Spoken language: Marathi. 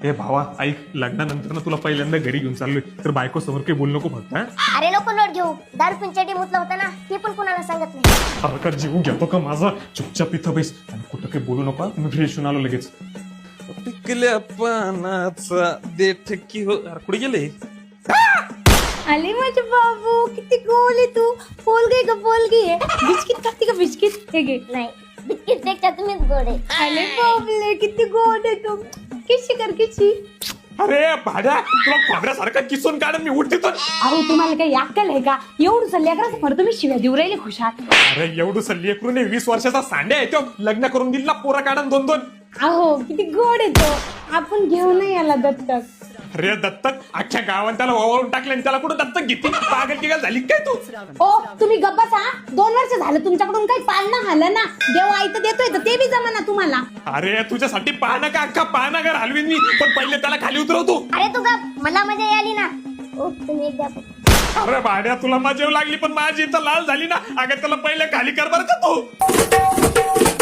हे भावा ऐक, लग्नानंतर ना तुला पहिल्यांदा घरी घेऊन चाललोय, तर बायको समोर काही बोल नको फक्त. अरे नको लोट घेऊ, दारू पण चटी मुतला होता ना, ते पण कोणाला सांगत नाही. अरे का जीव घेतो का माझा? चुपचाप इथं बैस आणि कुठं काही बोलू नका. मी फ्रेश होऊन आलो लगेच. पिकल्या पानाचा देठ की हो. अरे कुठे गेले? आले माझे बाबू, किती गोल आहे तू. पोलगी का पोलगी आहे? बिस्किट खाते का बिस्किट? हे घे. नाही, बिस्किट पेक्षा तुम्हीच गोड आहे. आले बाबले, किती गोड आहे तू. किशी कर किशी. अरे भाड्या, तुला खोबऱ्यासारखा किसून काढून मी उठते तर. अहो तुम्हाला काही अक्कल आहे का? एवढं लेकराचं फर तुम्ही शिव्या देऊ राहिले खुशाल. अरे एवढं लेकरून 20 वर्षाचा सांड्या आहे तो, लग्न करून दिला पोरा काढून 2-2. अहो किती गोड आहे तो. आपण घेऊ नाही याला दत्तक. अरे दत्तक अख्ख्या गावात त्याला ओवाळून टाकले आणि त्याला कुठं दत्तक घेते? पागल की काय झाली काय तू? ओ तुम्ही गप्प बसा. 2 वर्ष झालं तुमच्याकडून काही पाळणं आलं ना. देव आई तर देतोय तर ते बी जमाना तुम्हाला. अरे तुझ्यासाठी पाहणं का अख्खा पाहणं घर हलवीन मी, पण पहिले त्याला खाली उतरवतो. अरे तू गप, मला मजा आली ना. ओ तुम्ही एकदा अरे भाड्या, तुला मजा येऊ लागली पण माझी इथं लाल झाली ना. अगं त्याला पहिले खाली कर बरं का तू.